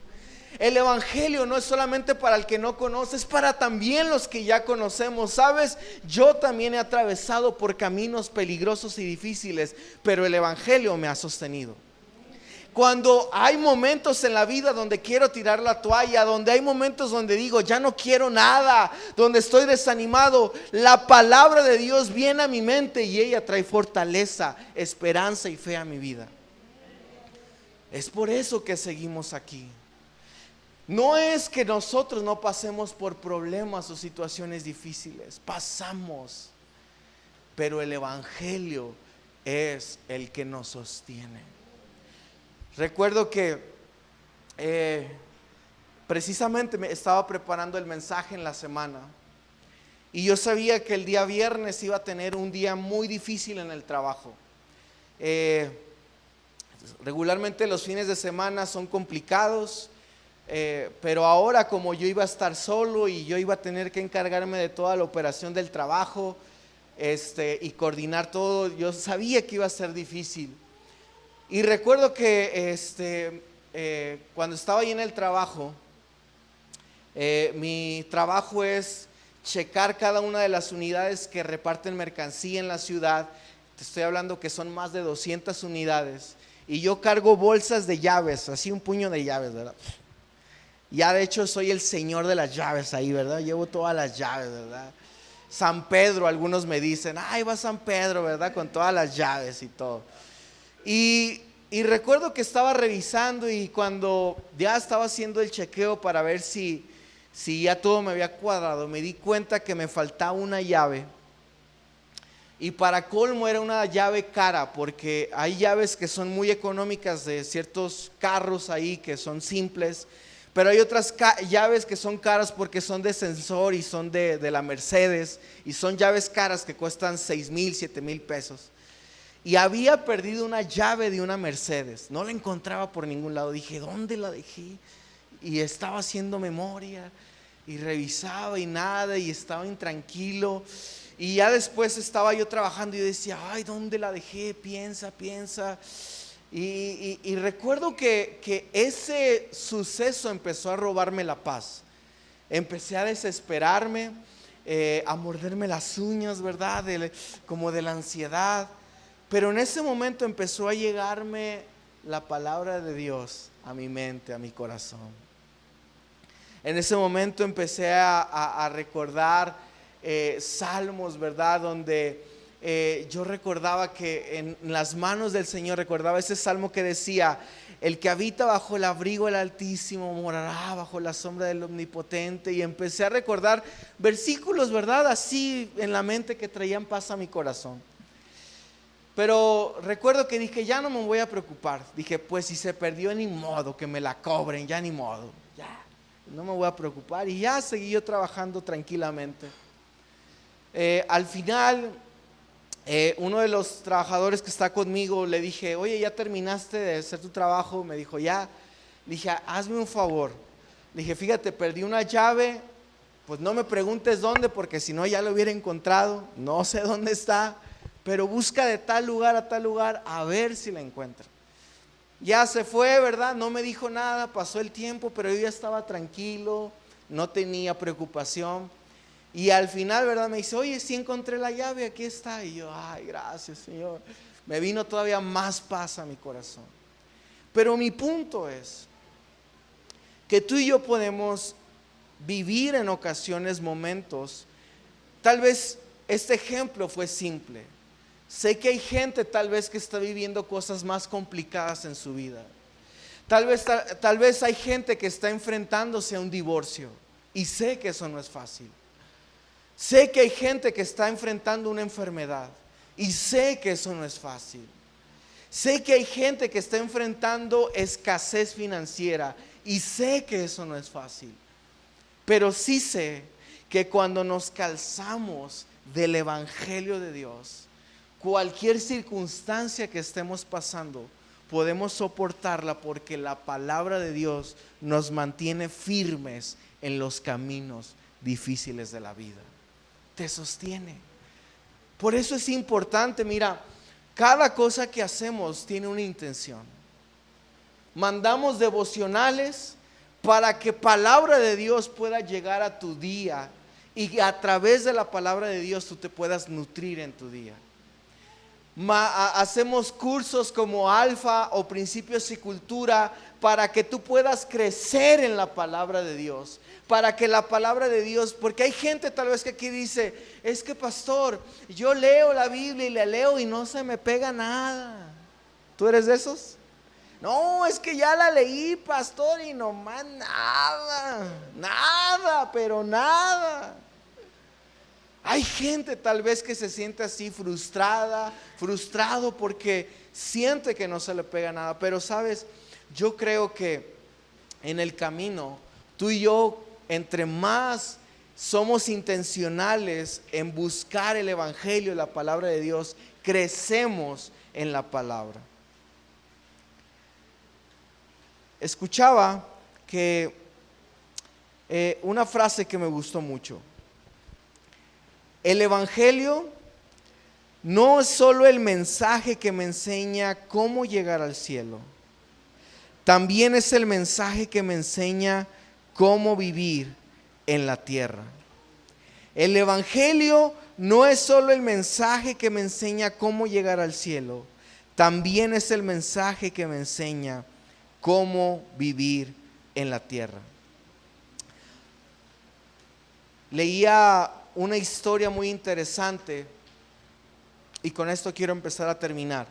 El Evangelio no es solamente para el que no conoce, es para también los que ya conocemos. ¿Sabes? Yo también he atravesado por caminos peligrosos y difíciles, pero el Evangelio me ha sostenido. Cuando hay momentos en la vida donde quiero tirar la toalla, donde hay momentos donde digo, ya no quiero nada, donde estoy desanimado, la palabra de Dios viene a mi mente y ella trae fortaleza, esperanza y fe a mi vida. Es por eso que seguimos aquí. No es que nosotros no pasemos por problemas o situaciones difíciles, pasamos, pero el Evangelio es el que nos sostiene. Recuerdo que precisamente me estaba preparando el mensaje en la semana y yo sabía que el día viernes iba a tener un día muy difícil en el trabajo. Regularmente los fines de semana son complicados. Pero ahora, como yo iba a estar solo y yo iba a tener que encargarme de toda la operación del trabajo y coordinar todo, yo sabía que iba a ser difícil. Y recuerdo que cuando estaba ahí en el trabajo, mi trabajo es checar cada una de las unidades que reparten mercancía en la ciudad. Te estoy hablando que son más de 200 unidades. Y yo cargo bolsas de llaves, así un puño de llaves, ¿verdad? Ya de hecho soy el señor de las llaves ahí, ¿verdad? Llevo todas las llaves, ¿verdad? San Pedro, algunos me dicen, ay, va San Pedro, ¿verdad? Con todas las llaves y todo. Y recuerdo que estaba revisando y cuando ya estaba haciendo el chequeo para ver si ya todo me había cuadrado, me di cuenta que me faltaba una llave. Y para colmo era una llave cara, porque hay llaves que son muy económicas de ciertos carros ahí que son simples. Pero hay otras llaves que son caras porque son de sensor y son de la Mercedes. Y son llaves caras que cuestan 6,000, 7,000 pesos. Y había perdido una llave de una Mercedes. No la encontraba por ningún lado. Dije, ¿dónde la dejé? Y estaba haciendo memoria. Y revisaba y nada. Y estaba intranquilo. Y ya después estaba yo trabajando y decía, ay, ¿dónde la dejé? Piensa. Y recuerdo que ese suceso empezó a robarme la paz. Empecé a desesperarme, a morderme las uñas, ¿verdad? Como de la ansiedad. Pero en ese momento empezó a llegarme la palabra de Dios a mi mente, a mi corazón. En ese momento empecé a recordar salmos, ¿verdad? Donde yo recordaba que en las manos del Señor, recordaba ese salmo que decía: el que habita bajo el abrigo del Altísimo morará bajo la sombra del Omnipotente. Y empecé a recordar versículos, ¿verdad? Así en la mente, que traían paz a mi corazón. Pero recuerdo que dije: ya no me voy a preocupar. Dije: pues si se perdió, ni modo, que me la cobren, ya ni modo, ya no me voy a preocupar. Y ya seguí yo trabajando tranquilamente. Al final, uno de los trabajadores que está conmigo, le dije: oye, ¿ya terminaste de hacer tu trabajo? Me dijo: ya. Le dije: hazme un favor. Le dije: fíjate, perdí una llave, pues no me preguntes dónde, porque si no ya lo hubiera encontrado. No sé dónde está, pero busca de tal lugar a tal lugar, a ver si la encuentra. Ya se fue, ¿verdad? No me dijo nada, pasó el tiempo, pero yo ya estaba tranquilo, no tenía preocupación. Y al final, ¿verdad? Me dice: oye, sí encontré la llave, aquí está. Y yo: ay, gracias, Señor. Me vino todavía más paz a mi corazón. Pero mi punto es que tú y yo podemos vivir en ocasiones momentos. Tal vez este ejemplo fue simple. Sé que hay gente tal vez que está viviendo cosas más complicadas en su vida. Tal vez hay gente que está enfrentándose a un divorcio. Y sé que eso no es fácil. Sé que hay gente que está enfrentando una enfermedad y sé que eso no es fácil. Sé que hay gente que está enfrentando escasez financiera y sé que eso no es fácil. Pero sí sé que cuando nos calzamos del Evangelio de Dios, cualquier circunstancia que estemos pasando, podemos soportarla, porque la palabra de Dios nos mantiene firmes en los caminos difíciles de la vida. Te sostiene. Por eso es importante, mira, cada cosa que hacemos tiene una intención. Mandamos devocionales para que palabra de Dios pueda llegar a tu día y a través de la palabra de Dios tú te puedas nutrir en tu día. Hacemos cursos como Alfa o Principios y Cultura para que tú puedas crecer en la palabra de Dios, para que la palabra de Dios, porque hay gente tal vez que aquí dice: es que pastor, yo leo la Biblia y la leo y no se me pega nada. ¿Tú eres de esos? No, es que ya la leí, pastor, y nomás nada, pero nada. Hay gente tal vez que se siente así frustrado porque siente que no se le pega nada. Pero sabes, yo creo que en el camino, tú y yo, entre más somos intencionales en buscar el Evangelio, la palabra de Dios, crecemos en la palabra. Escuchaba que una frase que me gustó mucho: el Evangelio no es solo el mensaje que me enseña cómo llegar al cielo, también es el mensaje que me enseña cómo vivir en la tierra. El Evangelio no es solo el mensaje que me enseña cómo llegar al cielo, también es el mensaje que me enseña cómo vivir en la tierra. Leía una historia muy interesante y con esto quiero empezar a terminar.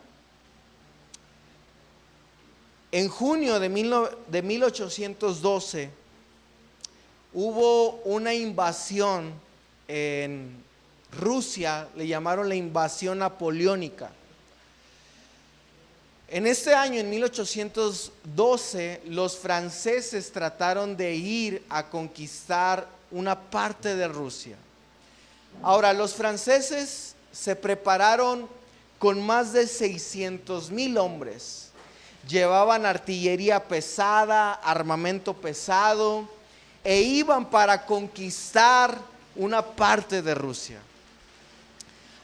En junio de 1812 hubo una invasión en Rusia, le llamaron la invasión napoleónica. En este año, en 1812, los franceses trataron de ir a conquistar una parte de Rusia. Ahora, los franceses se prepararon con más de 600,000 hombres. Llevaban artillería pesada, armamento pesado, e iban para conquistar una parte de Rusia.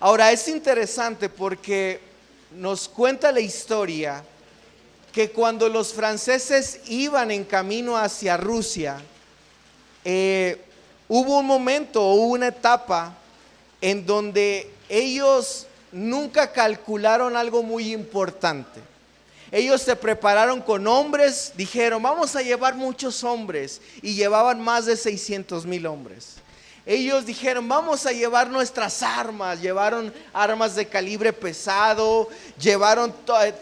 Ahora, es interesante porque nos cuenta la historia que cuando los franceses iban en camino hacia Rusia, hubo un momento, hubo una etapa en donde ellos nunca calcularon algo muy importante. Ellos se prepararon con hombres, dijeron: vamos a llevar muchos hombres, y llevaban más de 600,000 hombres. Ellos dijeron, vamos a llevar nuestras armas. Llevaron armas de calibre pesado, llevaron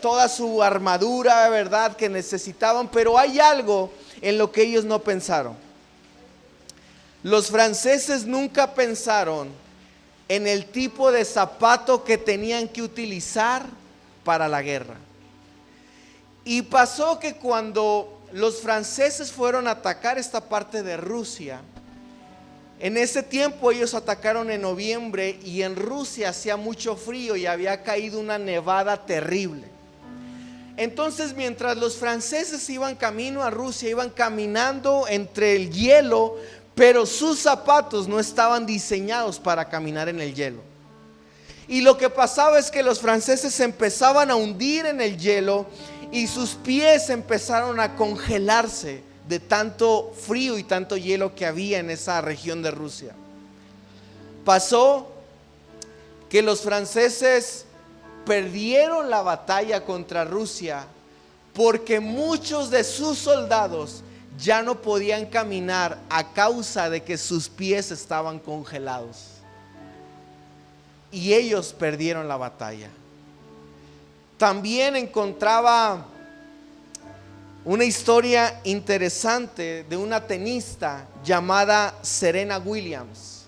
toda su armadura, ¿verdad?, que necesitaban. Pero hay algo en lo que ellos no pensaron. Los franceses nunca pensaron en el tipo de zapato que tenían que utilizar para la guerra. Y pasó que cuando los franceses fueron a atacar esta parte de Rusia, en ese tiempo ellos atacaron en noviembre y en Rusia hacía mucho frío y había caído una nevada terrible. Entonces, mientras los franceses iban camino a Rusia, iban caminando entre el hielo, pero sus zapatos no estaban diseñados para caminar en el hielo. Y lo que pasaba es que los franceses empezaban a hundir en el hielo y sus pies empezaron a congelarse de tanto frío y tanto hielo que había en esa región de Rusia. Pasó que los franceses perdieron la batalla contra Rusia porque muchos de sus soldados ya no podían caminar a causa de que sus pies estaban congelados. Y ellos perdieron la batalla. También encontraba una historia interesante de una tenista llamada Serena Williams.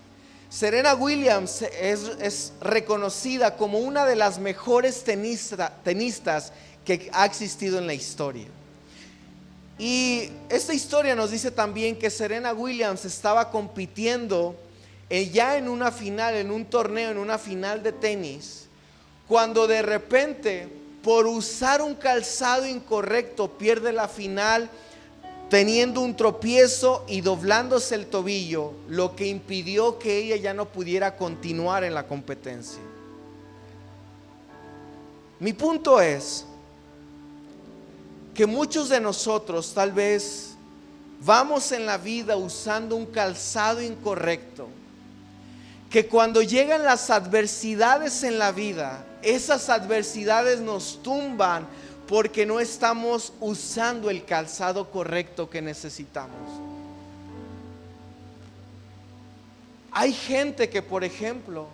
Serena Williams es reconocida como una de las mejores tenistas que ha existido en la historia. Y esta historia nos dice también que Serena Williams estaba compitiendo ya en una final, en un torneo, en una final de tenis, cuando de repente, por usar un calzado incorrecto, pierde la final, teniendo un tropiezo y doblándose el tobillo, lo que impidió que ella ya no pudiera continuar en la competencia. Mi punto es que muchos de nosotros tal vez vamos en la vida usando un calzado incorrecto, que cuando llegan las adversidades en la vida, esas adversidades nos tumban porque no estamos usando el calzado correcto que necesitamos. Hay gente que, por ejemplo,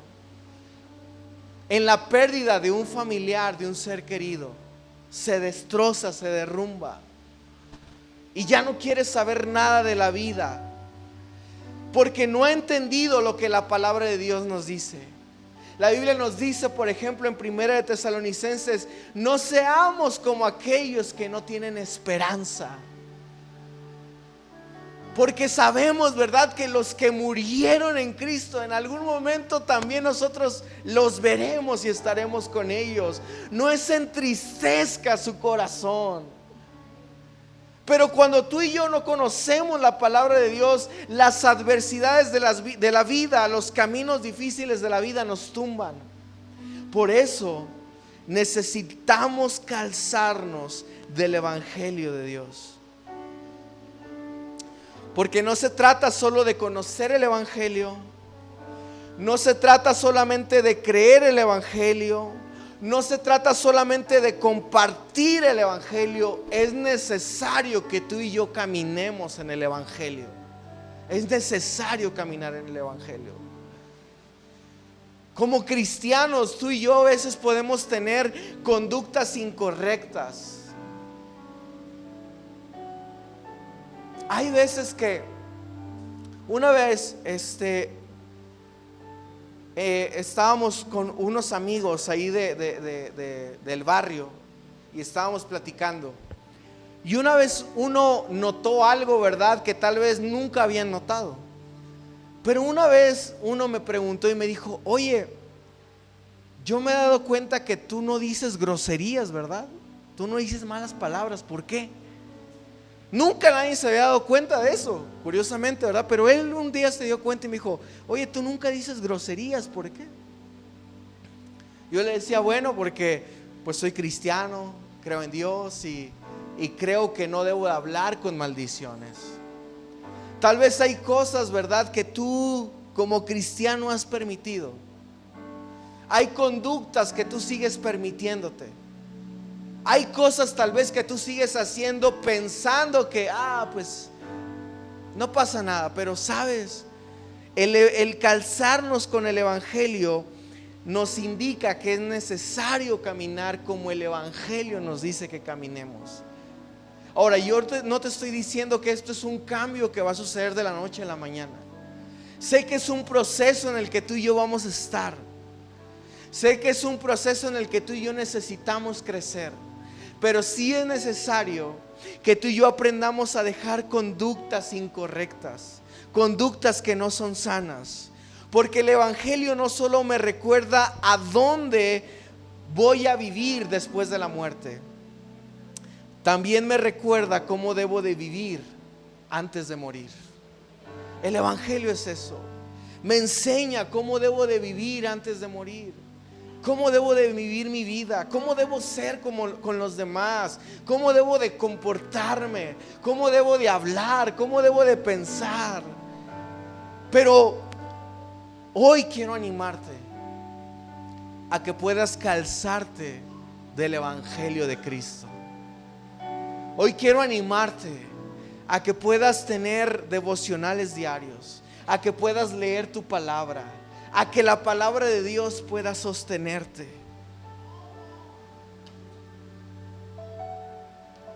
en la pérdida de un familiar, de un ser querido, se destroza, se derrumba y ya no quiere saber nada de la vida porque no ha entendido lo que la palabra de Dios nos dice. La Biblia nos dice, por ejemplo, en 1 de Tesalonicenses, no seamos como aquellos que no tienen esperanza. Porque sabemos, ¿verdad?, que los que murieron en Cristo, en algún momento también nosotros los veremos y estaremos con ellos. No se entristezca su corazón. Pero cuando tú y yo no conocemos la palabra de Dios, las adversidades de la vida, los caminos difíciles de la vida nos tumban. Por eso necesitamos calzarnos del Evangelio de Dios. Porque no se trata solo de conocer el Evangelio, no se trata solamente de creer el Evangelio, no se trata solamente de compartir el Evangelio. Es necesario que tú y yo caminemos en el Evangelio. Es necesario caminar en el Evangelio. Como cristianos, tú y yo a veces podemos tener conductas incorrectas. Hay veces que, una vez estábamos con unos amigos ahí del barrio y estábamos platicando. Y una vez uno notó algo, ¿verdad?, que tal vez nunca habían notado. Pero una vez uno me preguntó y me dijo, oye, yo me he dado cuenta que tú no dices groserías, ¿verdad? Tú no dices malas palabras, ¿por qué? Nunca nadie se había dado cuenta de eso, curiosamente, ¿verdad? Pero él un día se dio cuenta y me dijo, oye, tú nunca dices groserías, ¿por qué? Yo le decía, bueno, porque pues soy cristiano, creo en Dios y creo que no debo de hablar con maldiciones. Tal vez hay cosas, ¿verdad?, que tú como cristiano has permitido. Hay conductas que tú sigues permitiéndote. Hay cosas tal vez que tú sigues haciendo pensando que, pues no pasa nada. Pero sabes, El calzarnos con el Evangelio nos indica que es necesario caminar como el Evangelio nos dice que caminemos. Ahora, yo no te estoy diciendo que esto es un cambio que va a suceder de la noche a la mañana. Sé que es un proceso en el que tú y yo vamos a estar. Sé que es un proceso en el que tú y yo necesitamos crecer. Pero sí es necesario que tú y yo aprendamos a dejar conductas incorrectas, conductas que no son sanas. Porque el Evangelio no solo me recuerda a dónde voy a vivir después de la muerte, también me recuerda cómo debo de vivir antes de morir. El Evangelio es eso. Me enseña cómo debo de vivir antes de morir, cómo debo de vivir mi vida, cómo debo ser con los demás, cómo debo de comportarme, cómo debo de hablar, cómo debo de pensar. Pero hoy quiero animarte a que puedas calzarte del Evangelio de Cristo. Hoy quiero animarte a que puedas tener devocionales diarios, a que puedas leer tu palabra, a que la palabra de Dios pueda sostenerte.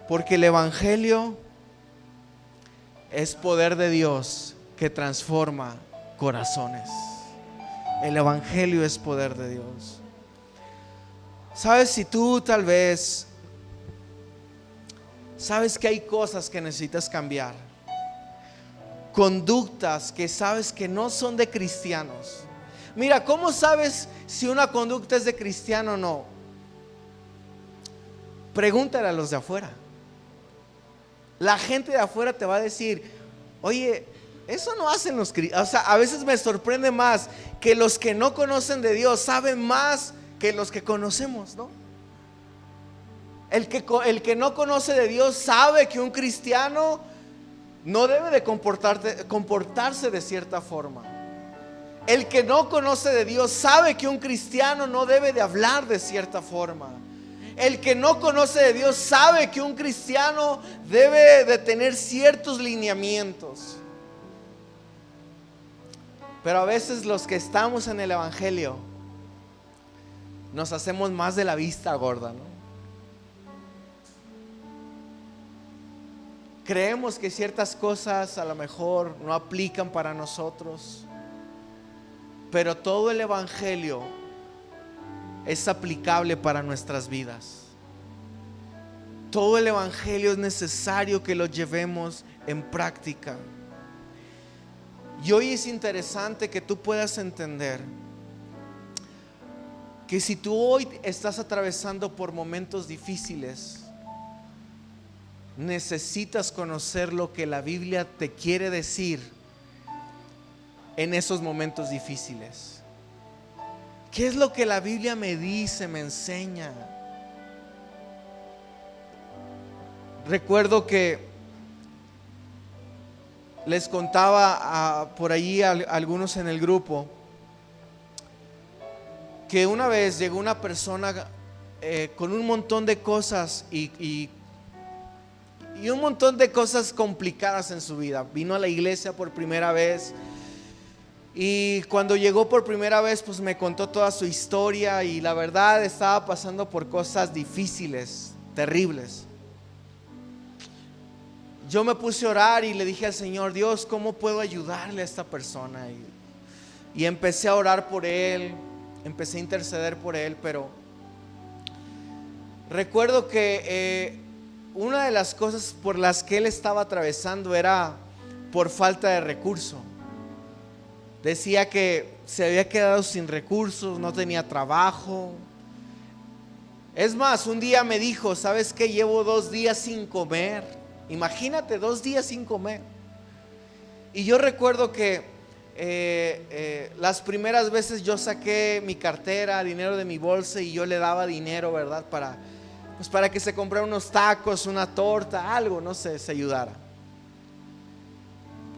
Porque el Evangelio es poder de Dios que transforma corazones. El Evangelio es poder de Dios. Sabes, si tú tal vez sabes que hay cosas que necesitas cambiar, conductas que sabes que no son de cristianos. Mira, ¿cómo sabes si una conducta es de cristiano o no? Pregúntale a los de afuera. La gente de afuera te va a decir: oye, eso no hacen los cristianos. O sea, a veces me sorprende más que los que no conocen de Dios saben más que los que conocemos, ¿no? El que no conoce de Dios sabe que un cristiano no debe de comportarse de cierta forma. El que no conoce de Dios sabe que un cristiano no debe de hablar de cierta forma. El que no conoce de Dios sabe que un cristiano debe de tener ciertos lineamientos. Pero a veces los que estamos en el Evangelio nos hacemos más de la vista gorda, ¿no? Creemos que ciertas cosas a lo mejor no aplican para nosotros, pero todo el Evangelio es aplicable para nuestras vidas. Todo el Evangelio es necesario que lo llevemos en práctica. Y hoy es interesante que tú puedas entender que si tú hoy estás atravesando por momentos difíciles, necesitas conocer lo que la Biblia te quiere decir en esos momentos difíciles. ¿Qué es lo que la Biblia me dice, me enseña? Recuerdo que les contaba por allí a algunos en el grupo que una vez llegó una persona con un montón de cosas y un montón de cosas complicadas en su vida. Vino a la iglesia por primera vez y cuando llegó por primera vez pues me contó toda su historia y la verdad estaba pasando por cosas difíciles, terribles. Yo me puse a orar y le dije al Señor: Dios, ¿cómo puedo ayudarle a esta persona? Y empecé a orar por él, empecé a interceder por él, pero recuerdo que una de las cosas por las que él estaba atravesando era por falta de recurso. Decía que se había quedado sin recursos, no tenía trabajo. Es más, un día me dijo: ¿sabes qué? Llevo 2 días sin comer. Imagínate, 2 días sin comer. Y yo recuerdo que las primeras veces yo saqué mi cartera, dinero de mi bolsa, y yo le daba dinero, ¿verdad? Para que se comprara unos tacos, una torta, algo, no sé, se ayudara.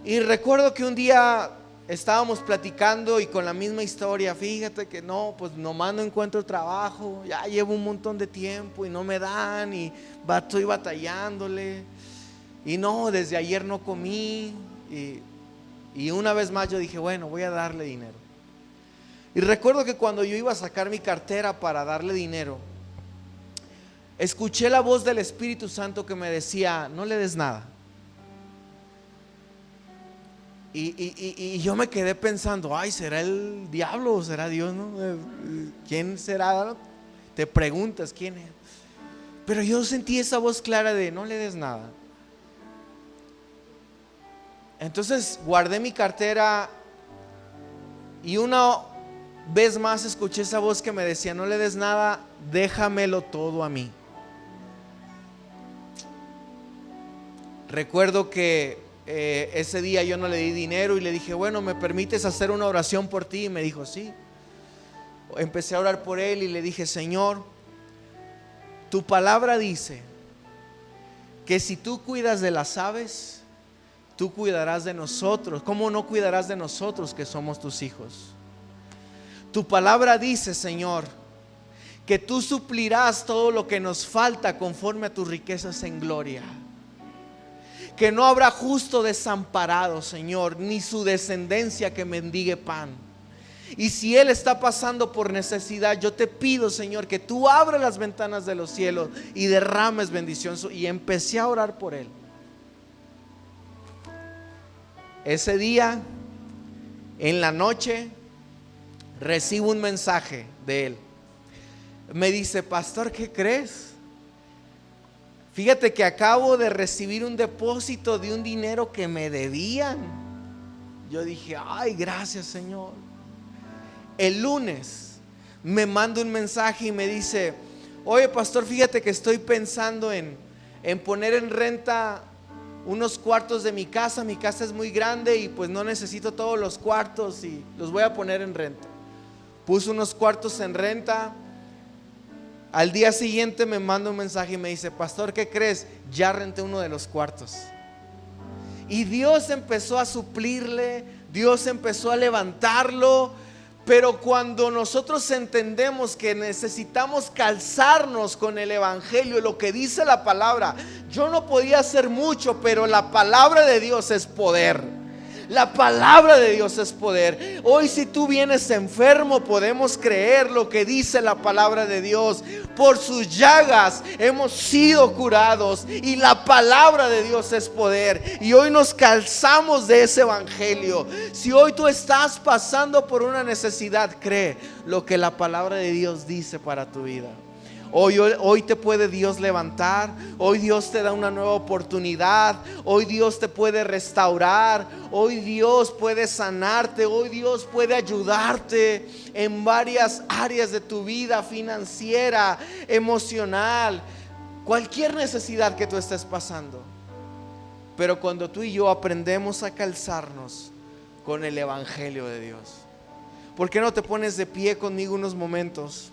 Y recuerdo que un día estábamos platicando y con la misma historia: fíjate que no, pues nomás no encuentro trabajo, ya llevo un montón de tiempo y no me dan y estoy batallándole. Y no, desde ayer no comí. Y una vez más yo dije, bueno, voy a darle dinero. Y recuerdo que cuando yo iba a sacar mi cartera para darle dinero, escuché la voz del Espíritu Santo que me decía, no le des nada. Y yo me quedé pensando, ay, ¿será el diablo o será Dios, no? ¿Quién será? Te preguntas quién es. Pero yo sentí esa voz clara de no le des nada. Entonces guardé mi cartera y una vez más escuché esa voz que me decía, no le des nada, déjamelo todo a mí. Recuerdo que ese día yo no le di dinero y le dije, bueno, ¿me permites hacer una oración por ti? Y me dijo, sí. Empecé a orar por él y le dije, Señor, tu palabra dice que si tú cuidas de las aves, tú cuidarás de nosotros. ¿Cómo no cuidarás de nosotros que somos tus hijos? Tu palabra dice, Señor, que tú suplirás todo lo que nos falta conforme a tus riquezas en gloria. Que no habrá justo desamparado, Señor, ni su descendencia que mendigue pan. Y si él está pasando por necesidad, yo te pido, Señor, que tú abras las ventanas de los cielos y derrames bendición. Y empecé a orar por él. Ese día, en la noche, recibo un mensaje de él. Me dice, pastor, ¿qué crees? Fíjate que acabo de recibir un depósito de un dinero que me debían. Yo dije, ay, gracias, Señor. El lunes me manda un mensaje y me dice, oye, pastor, fíjate que estoy pensando en poner en renta unos cuartos de mi casa. Mi casa es muy grande y pues no necesito todos los cuartos y los voy a poner en renta. Puse unos cuartos en renta. Al día siguiente me manda un mensaje y me dice, pastor, ¿qué crees? Ya renté uno de los cuartos. Y Dios empezó a suplirle, Dios empezó a levantarlo. Pero cuando nosotros entendemos que necesitamos calzarnos con el evangelio, lo que dice la palabra, yo no podía hacer mucho, pero la palabra de Dios es poder. La palabra de Dios es poder. Hoy si tú vienes enfermo, podemos creer lo que dice la palabra de Dios. Por sus llagas hemos sido curados. Y la palabra de Dios es poder. Y hoy nos calzamos de ese evangelio. Si hoy tú estás pasando por una necesidad, cree lo que la palabra de Dios dice para tu vida. Hoy te puede Dios levantar. Hoy Dios te da una nueva oportunidad. Hoy Dios te puede restaurar. Hoy Dios puede sanarte. Hoy Dios puede ayudarte en varias áreas de tu vida, financiera, emocional, cualquier necesidad que tú estés pasando. Pero cuando tú y yo aprendemos a calzarnos con el evangelio de Dios, ¿por qué no te pones de pie conmigo unos momentos?